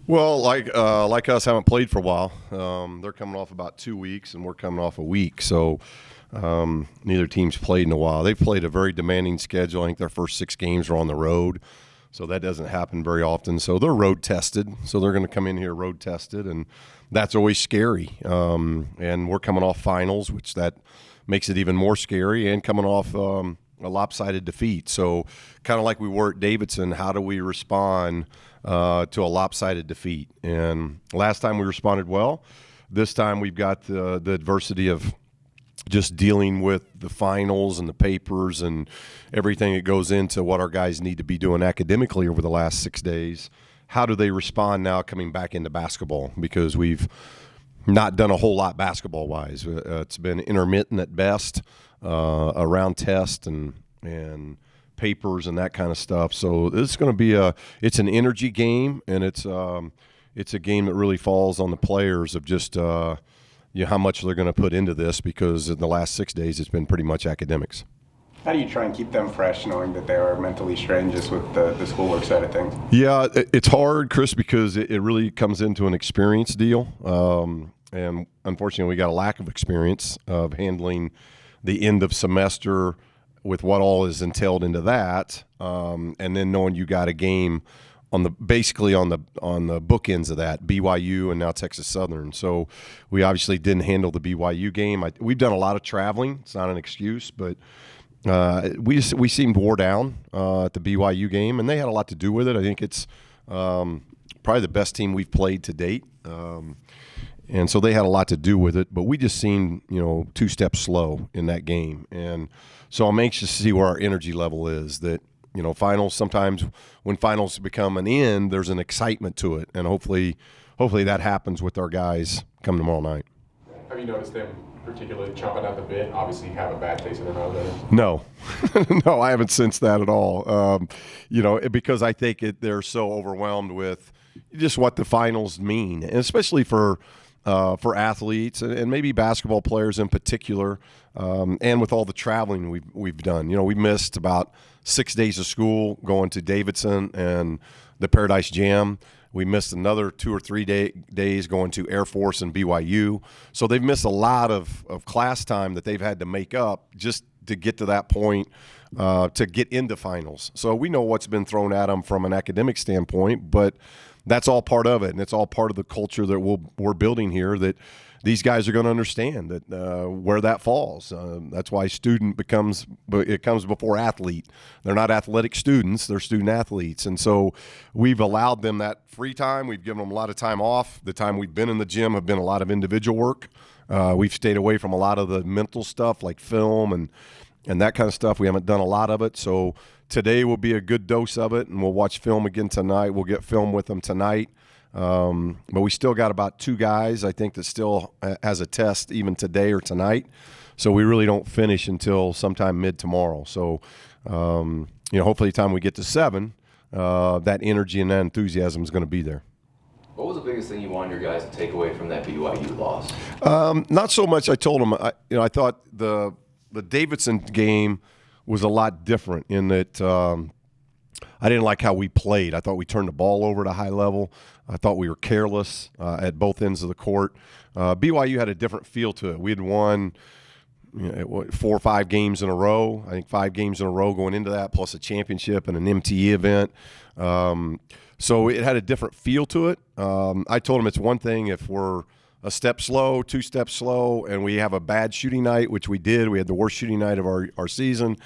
Well, like us, haven't played for a while. They're coming off about 2 weeks, and we're coming off a week. So neither team's played in a while. They've played a very demanding schedule. I think their first 6 games are on the road, so that doesn't happen very often. So they're road tested. So they're going to come in here road tested, and that's always scary. And we're coming off finals, which that makes it even more scary, and coming off a lopsided defeat. So kind of like we were at Davidson, how do we respond to a lopsided defeat? And last time we responded well. This time we've got the adversity of just dealing with the finals and the papers and everything that goes into what our guys need to be doing academically over the last 6 days. How do they respond now coming back into basketball? Because we've not done a whole lot basketball-wise. It's been intermittent at best, around test and papers and that kind of stuff. So this is going to be it's an energy game, and it's a game that really falls on the players of just how much they're going to put into this, because in the last 6 days it's been pretty much academics. How do you try and keep them fresh, knowing that they are mentally strained just with the schoolwork side of things? Yeah, it's hard, Chris, because it really comes into an experience deal. And unfortunately, we got a lack of experience of handling the end of semester with what all is entailed into that, and then knowing you got a game basically on the bookends of that, BYU and now Texas Southern. So we obviously didn't handle the BYU game. We've done a lot of traveling. It's not an excuse, but we seemed wore down at the BYU game, and they had a lot to do with it. I think it's probably the best team we've played to date. And so they had a lot to do with it, but we just seemed, 2 steps slow in that game. And so I'm anxious to see where our energy level is. That, finals, sometimes when finals become an end, there's an excitement to it. And hopefully that happens with our guys come tomorrow night. Have you noticed them particularly chomping at the bit? Obviously, you have a bad taste in their mouth there. No. No, I haven't sensed that at all. Because I think they're so overwhelmed with just what the finals mean, and especially for athletes and maybe basketball players in particular, and with all the traveling we've done. We missed about 6 days of school going to Davidson and the Paradise Jam. We missed another 2 or 3 days going to Air Force and BYU. So they've missed a lot of class time that they've had to make up just to get to that point, to get into finals. So we know what's been thrown at them from an academic standpoint, but that's all part of it, and it's all part of the culture that we're building here, that these guys are going to understand that where that falls. That's why student comes before athlete. They're not athletic students, they're student athletes. And so we've allowed them that free time. We've given them a lot of time off. The time we've been in the gym have been a lot of individual work. We've stayed away from a lot of the mental stuff like film and that kind of stuff. We haven't done a lot of it. So today will be a good dose of it, and we'll watch film again tonight. We'll get film with them tonight. But we still got about 2 guys, I think, that still has a test even today or tonight. So we really don't finish until sometime mid-tomorrow. So, hopefully the time we get to 7, that energy and that enthusiasm is going to be there. What was the biggest thing you wanted your guys to take away from that BYU loss? Not so much. I told them, I thought the Davidson game was a lot different in that I didn't like how we played. I thought we turned the ball over at a high level. I thought we were careless at both ends of the court. BYU had a different feel to it. We had won 4 or 5 games in a row. I think 5 games in a row going into that, plus a championship and an MTE event. So it had a different feel to it. I told them it's one thing if we're a step slow, 2 steps slow, and we have a bad shooting night, which we did. We had the worst shooting night of our season.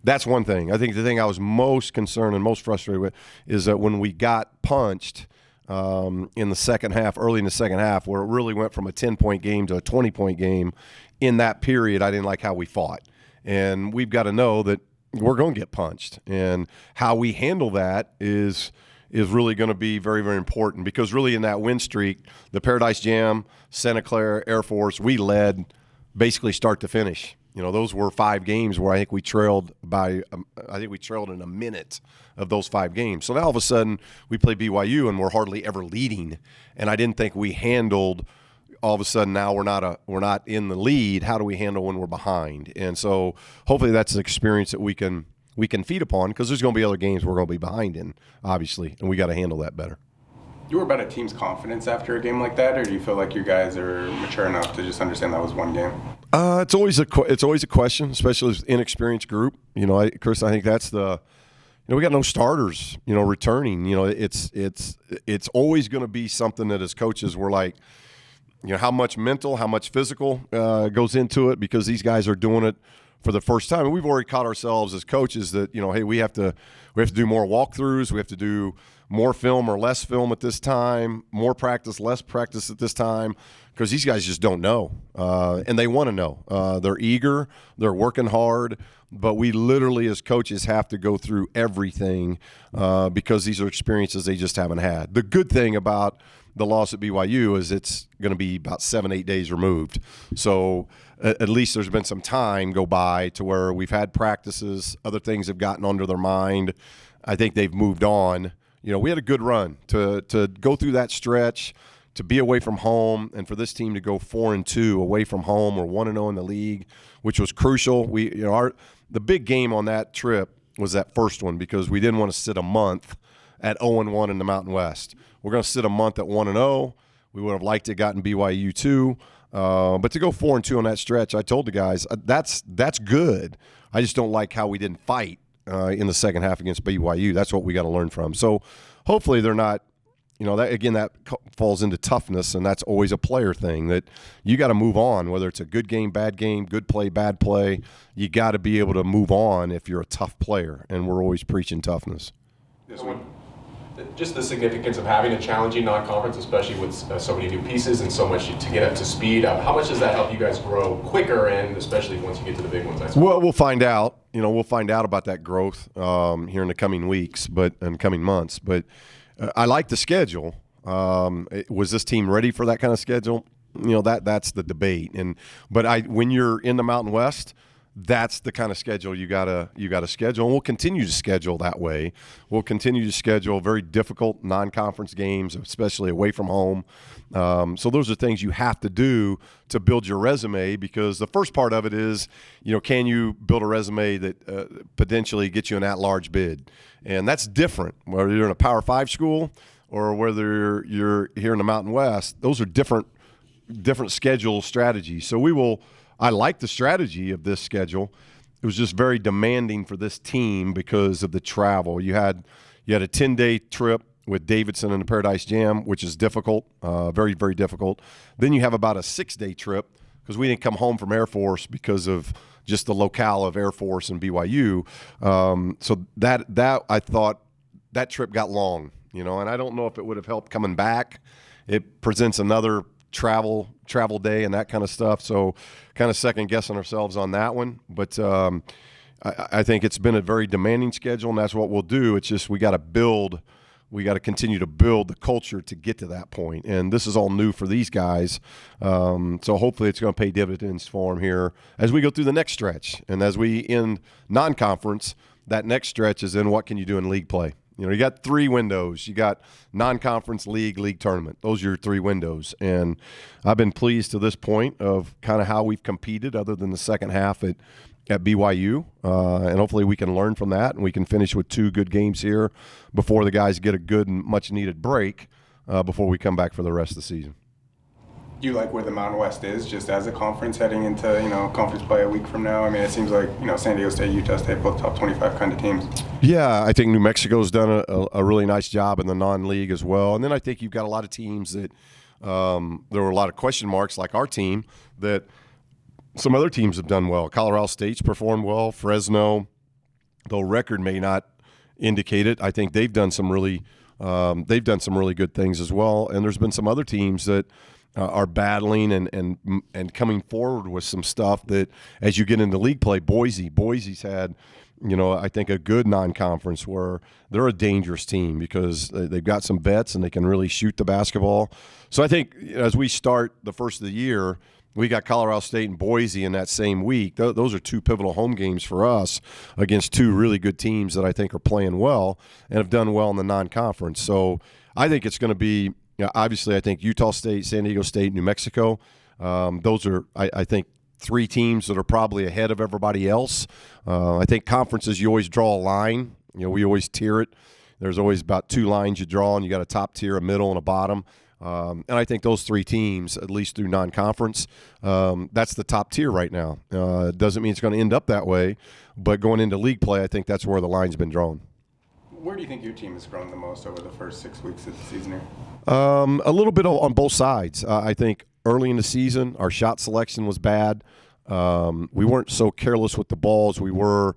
That's one thing. I think the thing I was most concerned and most frustrated with is that when we got punched in the second half, early in the second half, where it really went from a 10-point game to a 20-point game, in that period, I didn't like how we fought. And we've got to know that we're going to get punched. And how we handle that is really going to be very, very important, because really in that win streak, the Paradise Jam, Santa Clara, Air Force, we led basically start to finish. Those were 5 games where I think we trailed in a minute of those 5 games. So now all of a sudden we play BYU and we're hardly ever leading. And I didn't think we handled all of a sudden now we're not in the lead. How do we handle when we're behind? And so hopefully that's an experience that we can feed upon, because there's going to be other games we're going to be behind in, obviously, and we got to handle that better. You were about a team's confidence after a game like that, or do you feel like you guys are mature enough to just understand that was one game? It's always a question, especially as an inexperienced group. Chris, I think that's the. We got no starters, returning. It's always going to be something that as coaches we're like, how much mental, how much physical goes into it, because these guys are doing it for the first time. And we've already caught ourselves as coaches that, hey, we have to do more walkthroughs, we have to do more film or less film at this time, more practice, less practice at this time, because these guys just don't know, and they want to know. They're eager, they're working hard, but we literally as coaches have to go through everything because these are experiences they just haven't had. The good thing about the loss at BYU is it's going to be about 7-8 days removed. So at least there's been some time go by to where we've had practices, other things have gotten under their mind. I think they've moved on. We had a good run to go through that stretch, to be away from home, and for this team to go 4-2 away from home. We're 1-0 in the league, which was crucial. The big game on that trip was that first one, because we didn't want to sit a month at 0-1 in the Mountain West. We're going to sit a month at 1-0. We would have liked to have gotten BYU too, but to go 4-2 on that stretch, I told the guys that's good. I just don't like how we didn't fight in the second half against BYU. That's what we got to learn from. So hopefully they're not. That falls into toughness, and that's always a player thing that you got to move on, whether it's a good game, good play, bad play. You got to be able to move on if you're a tough player, and we're always preaching toughness. Just the significance of having a challenging non-conference, especially with so many new pieces and so much to get up to speed. How much does that help you guys grow quicker, and especially once you get to the big ones? Well, we'll find out. We'll find out about that growth here in the coming weeks, and coming months. But I like the schedule. Was this team ready for that kind of schedule? That's the debate. But when you're in the Mountain West, that's the kind of schedule you gotta schedule, and we'll continue to schedule that way. We'll continue to schedule very difficult non-conference games, especially away from home. So those are things you have to do to build your resume, because the first part of it is, can you build a resume that potentially gets you an at-large bid? And that's different, whether you're in a Power 5 school or whether you're here in the Mountain West. Those are different schedule strategies. So I like the strategy of this schedule. It was just very demanding for this team because of the travel. You had a 10-day trip with Davidson and the Paradise Jam, which is difficult, very, very difficult. Then you have about a 6-day trip, because we didn't come home from Air Force because of just the locale of Air Force and BYU. So that I thought that trip got long, and I don't know if it would have helped coming back. It presents another travel day and that kind of stuff. So kind of second guessing ourselves on that one. But I think it's been a very demanding schedule, and that's what we'll do. It's just we got to continue to build the culture to get to that point. And this is all new for these guys. So hopefully it's going to pay dividends for them here as we go through the next stretch. And as we end non-conference, that next stretch is in what can you do in league play. You got 3 windows. You got non-conference, league tournament. Those are your 3 windows. And I've been pleased to this point of kind of how we've competed, other than the second half at BYU. And hopefully we can learn from that, and we can finish with 2 good games here before the guys get a good and much-needed break before we come back for the rest of the season. Do you like where the Mountain West is, just as a conference heading into conference play a week from now? I mean, it seems like San Diego State, Utah State, both top 25 kind of teams. Yeah, I think New Mexico's done a really nice job in the non-league as well. And then I think you've got a lot of teams that there were a lot of question marks, like our team, that some other teams have done well. Colorado State's performed well. Fresno, though record may not indicate it, I think they've done some really good things as well. And there's been some other teams that are battling and coming forward with some stuff that, as you get into league play, Boise's had, I think a good non-conference where they're a dangerous team because they've got some vets and they can really shoot the basketball. So I think as we start the first of the year, we got Colorado State and Boise in that same week. Those are 2 pivotal home games for us against 2 really good teams that I think are playing well and have done well in the non-conference. So I think it's going to be, obviously, I think Utah State, San Diego State, New Mexico, those are, I think, 3 teams that are probably ahead of everybody else. I think conferences, you always draw a line. We always tier it. There's always about 2 lines you draw, and you got a top tier, a middle, and a bottom. And I think those 3 teams, at least through non-conference, that's the top tier right now. It doesn't mean it's going to end up that way, but going into league play, I think that's where the line's been drawn. Where do you think your team has grown the most over the first 6 weeks of the season here? A little bit on both sides. I think early in the season, our shot selection was bad. We weren't so careless with the ball as we were.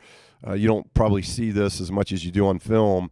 You don't probably see this as much as you do on film.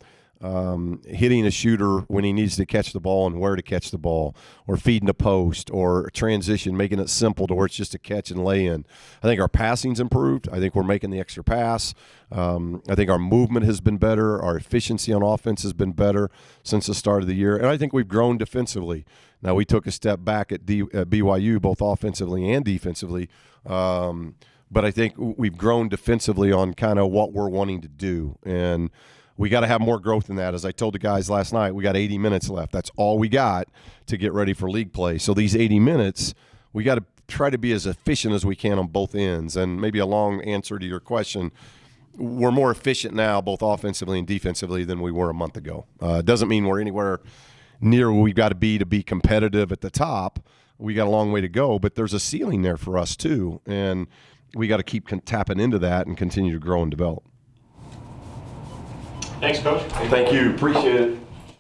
Hitting a shooter when he needs to catch the ball and where to catch the ball, or feeding a post, or transition, making it simple to where it's just a catch and lay in. I think our passing's improved. I think we're making the extra pass. I think our movement has been better. Our efficiency on offense has been better since the start of the year. And I think we've grown defensively. Now, we took a step back at BYU, both offensively and defensively. But I think we've grown defensively on kind of what we're wanting to do. And we got to have more growth in that. As I told the guys last night, we got 80 minutes left. That's all we got to get ready for league play. So these 80 minutes, we got to try to be as efficient as we can on both ends. And maybe a long answer to your question, we're more efficient now, both offensively and defensively, than we were a month ago. Doesn't mean we're anywhere near where we've got to be competitive at the top. We got a long way to go, but there's a ceiling there for us too. And we got to keep tapping into that and continue to grow and develop. Thanks, Coach. Thank you. Appreciate it.